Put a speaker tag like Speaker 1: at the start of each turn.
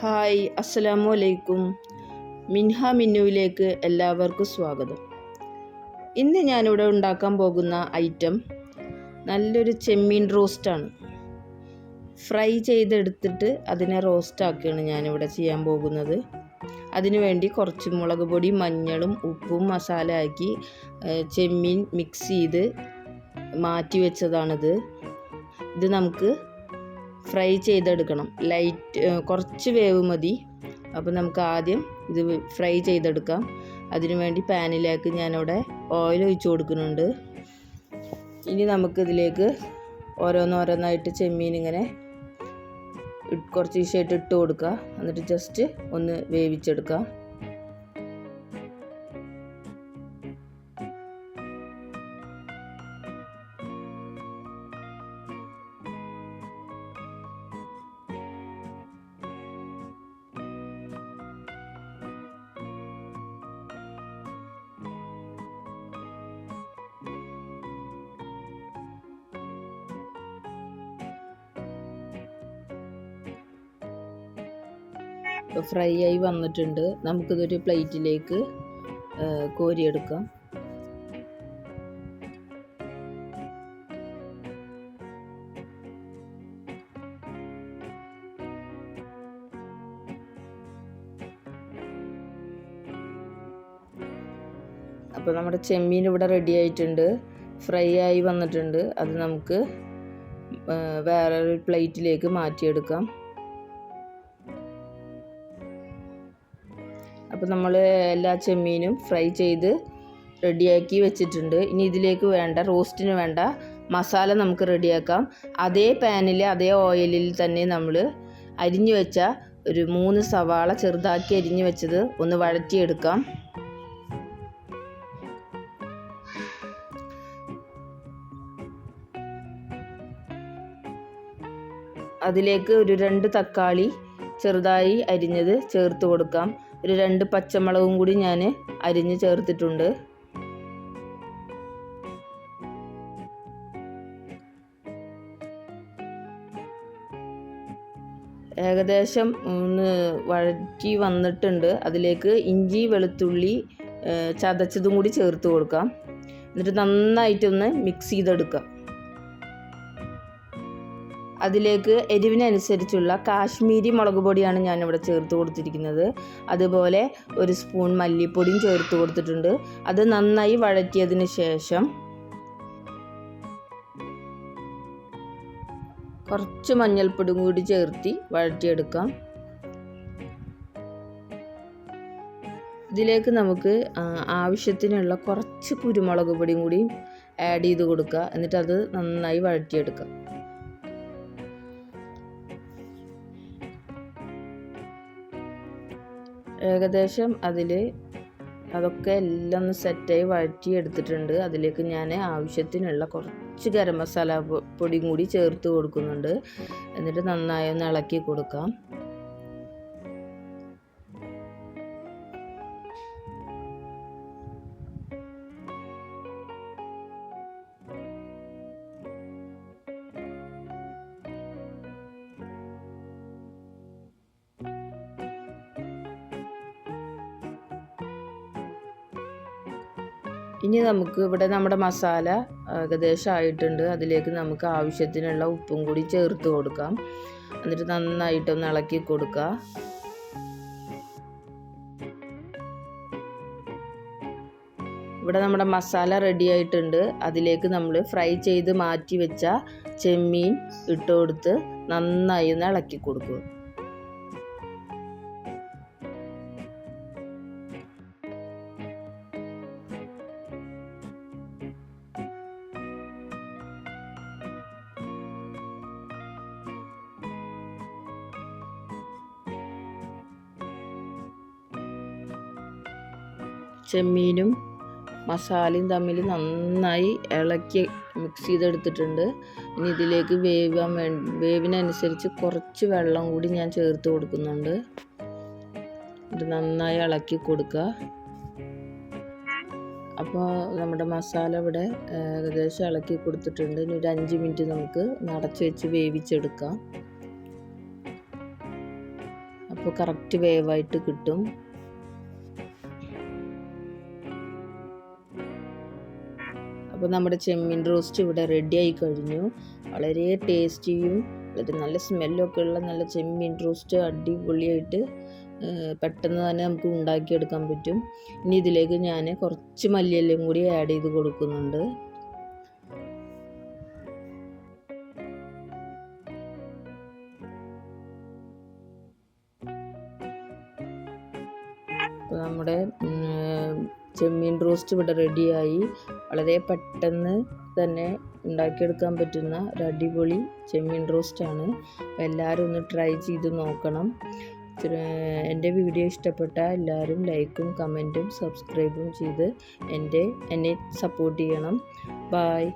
Speaker 1: Hi, അസ്സലാമു അലൈക്കും. മിൻഹ മിന്നുവിലേക്ക് എല്ലാവർക്കും സ്വാഗതം. ഇന്ന് ഞാനിവിടെ ഉണ്ടാക്കാൻ പോകുന്ന ഐറ്റം നല്ലൊരു ചെമ്മീൻ റോസ്റ്റാണ്. ഫ്രൈ ചെയ്തെടുത്തിട്ട് അതിനെ റോസ്റ്റാക്കുകയാണ് ഞാനിവിടെ ചെയ്യാൻ പോകുന്നത്. അതിനുവേണ്ടി കുറച്ച് മുളക് പൊടി, മഞ്ഞളും ഉപ്പും മസാല ആക്കി ചെമ്മീൻ മിക്സ് ചെയ്ത് മാറ്റി വെച്ചതാണിത്. ഇത് നമുക്ക് ഫ്രൈ ചെയ്തെടുക്കണം. കുറച്ച് വേവ് മതി. അപ്പോൾ നമുക്ക് ആദ്യം ഇത് ഫ്രൈ ചെയ്തെടുക്കാം. അതിനുവേണ്ടി പാനിലേക്ക് ഞാനിവിടെ ഓയിൽ ഒഴിച്ച് കൊടുക്കുന്നുണ്ട്. ഇനി നമുക്കിതിലേക്ക് ഓരോന്നോരോന്നായിട്ട് ചെമ്മീൻ ഇങ്ങനെ കുറച്ച് ദിവസമായിട്ട് ഇട്ട് കൊടുക്കുക. എന്നിട്ട് ജസ്റ്റ് ഒന്ന് വേവിച്ചെടുക്കുക. ഫ്രൈ ആയി വന്നിട്ടുണ്ട്. നമുക്കിതൊരു പ്ലേറ്റിലേക്ക് കോരിയെടുക്കാം. അപ്പോൾ നമ്മുടെ ചെമ്മീൻ ഇവിടെ റെഡി ആയിട്ടുണ്ട്. ഫ്രൈ ആയി വന്നിട്ടുണ്ട്. അത് നമുക്ക് വേറൊരു പ്ലേറ്റിലേക്ക് മാറ്റിയെടുക്കാം. അപ്പോൾ നമ്മൾ എല്ലാ ചെമ്മീനും ഫ്രൈ ചെയ്ത് റെഡിയാക്കി വെച്ചിട്ടുണ്ട്. ഇനി ഇതിലേക്ക് റോസ്റ്റിന് വേണ്ട മസാല നമുക്ക് റെഡിയാക്കാം. അതേ പാനിൽ അതേ ഓയിലിൽ തന്നെ നമ്മൾ അരിഞ്ഞു വെച്ച ഒരു 3 സവാള ചെറുതാക്കി അരിഞ്ഞു വെച്ചത് ഒന്ന് വഴറ്റിയെടുക്കാം. അതിലേക്ക് ഒരു 2 തക്കാളി ചെറുതായി അരിഞ്ഞത് ചേർത്ത് കൊടുക്കാം. ഒരു 2 പച്ചമുളകും കൂടി ഞാൻ അരിഞ്ഞ് ചേർത്തിട്ടുണ്ട്. ഏകദേശം ഒന്ന് വഴറ്റി വന്നിട്ടുണ്ട്. അതിലേക്ക് ഇഞ്ചി വെളുത്തുള്ളി ചതച്ചതും കൂടി ചേർത്ത് കൊടുക്കാം. എന്നിട്ട് നന്നായിട്ടൊന്ന് മിക്സ് ചെയ്തെടുക്കാം. അതിലേക്ക് എരിവിനനുസരിച്ചുള്ള കാശ്മീരി മുളക് പൊടിയാണ് ഞാനിവിടെ ചേർത്ത് കൊടുത്തിരിക്കുന്നത്. അതുപോലെ 1 സ്പൂൺ മല്ലിപ്പൊടിയും ചേർത്ത് കൊടുത്തിട്ടുണ്ട്. അത് നന്നായി വഴറ്റിയതിന് ശേഷം കുറച്ച് മഞ്ഞൾപ്പൊടിയും കൂടി ചേർത്ത് വഴറ്റിയെടുക്കാം. ഇതിലേക്ക് നമുക്ക് ആവശ്യത്തിനുള്ള കുറച്ച് കുരുമുളക് പൊടിയും കൂടി ആഡ് ചെയ്ത് കൊടുക്കുക. എന്നിട്ട് അത് നന്നായി വഴറ്റിയെടുക്കാം. ഏകദേശം അതൊക്കെ എല്ലാം ഒന്ന് സെറ്റായി വഴറ്റി എടുത്തിട്ടുണ്ട്. അതിലേക്ക് ഞാൻ ആവശ്യത്തിനുള്ള കുറച്ച് ഗരം മസാല പൊടിയും കൂടി ചേർത്ത് കൊടുക്കുന്നുണ്ട്. എന്നിട്ട് നന്നായി ഒന്ന് ഇളക്കി കൊടുക്കാം. ഇനി നമുക്ക് ഇവിടെ നമ്മുടെ മസാല ഏകദേശം ആയിട്ടുണ്ട്. അതിലേക്ക് നമുക്ക് ആവശ്യത്തിനുള്ള ഉപ്പും കൂടി ചേർത്ത് കൊടുക്കാം. എന്നിട്ട് നന്നായിട്ടൊന്ന് ഇളക്കി കൊടുക്കുക. ഇവിടെ നമ്മുടെ മസാല റെഡി ആയിട്ടുണ്ട്. അതിലേക്ക് നമ്മൾ ഫ്രൈ ചെയ്ത് മാറ്റി വെച്ച ചെമ്മീൻ ഇട്ട് കൊടുത്ത് നന്നായി ഒന്ന് ഇളക്കി കൊടുക്കുക. ചെമ്മീനും മസാലയും തമ്മിൽ നന്നായി ഇളക്കി മിക്സ് ചെയ്തെടുത്തിട്ടുണ്ട്. ഇനി ഇതിലേക്ക് വേവിനനുസരിച്ച് കുറച്ച് വെള്ളം കൂടി ഞാൻ ചേർത്ത് കൊടുക്കുന്നുണ്ട്. ഇത് നന്നായി ഇളക്കി കൊടുക്കുക. അപ്പോൾ നമ്മുടെ മസാല ഇവിടെ ഏകദേശം ഇളക്കി കൊടുത്തിട്ടുണ്ട്. ഇനി ഒരു 5 മിനിറ്റ് നമുക്ക് അടച്ച് വെച്ച് വേവിച്ചെടുക്കാം. അപ്പോൾ കറക്റ്റ് വേവായിട്ട് കിട്ടും. അപ്പോൾ നമ്മുടെ ചെമ്മീൻ റോസ്റ്റ് ഇവിടെ റെഡി ആയി കഴിഞ്ഞു. വളരെ ടേസ്റ്റിയും വളരെ നല്ല സ്മെല്ലൊക്കെ ഉള്ള നല്ല ചെമ്മീൻ റോസ്റ്റ് അടിപൊളിയായിട്ട് പെട്ടെന്ന് തന്നെ നമുക്ക് ഉണ്ടാക്കിയെടുക്കാൻ പറ്റും. ഇനി ഇതിലേക്ക് ഞാൻ കുറച്ച് മല്ലിയിലയും കൂടി ആഡ് ചെയ്ത് കൊടുക്കുന്നുണ്ട്. അപ്പോൾ നമ്മുടെ ചെമ്മീൻ റോസ്റ്റ് ഇവിടെ റെഡിയായി. വളരെ പെട്ടെന്ന് തന്നെ ഉണ്ടാക്കിയെടുക്കാൻ പറ്റുന്ന ഒരു അടിപൊളി ചെമ്മീൻ റോസ്റ്റാണ്. അപ്പോൾ എല്ലാവരും ഒന്ന് ട്രൈ ചെയ്ത് നോക്കണം. എൻ്റെ വീഡിയോ ഇഷ്ടപ്പെട്ട എല്ലാവരും ലൈക്കും കമൻറ്റും സബ്സ്ക്രൈബും ചെയ്ത് എന്നെ സപ്പോർട്ട് ചെയ്യണം. ബായ്.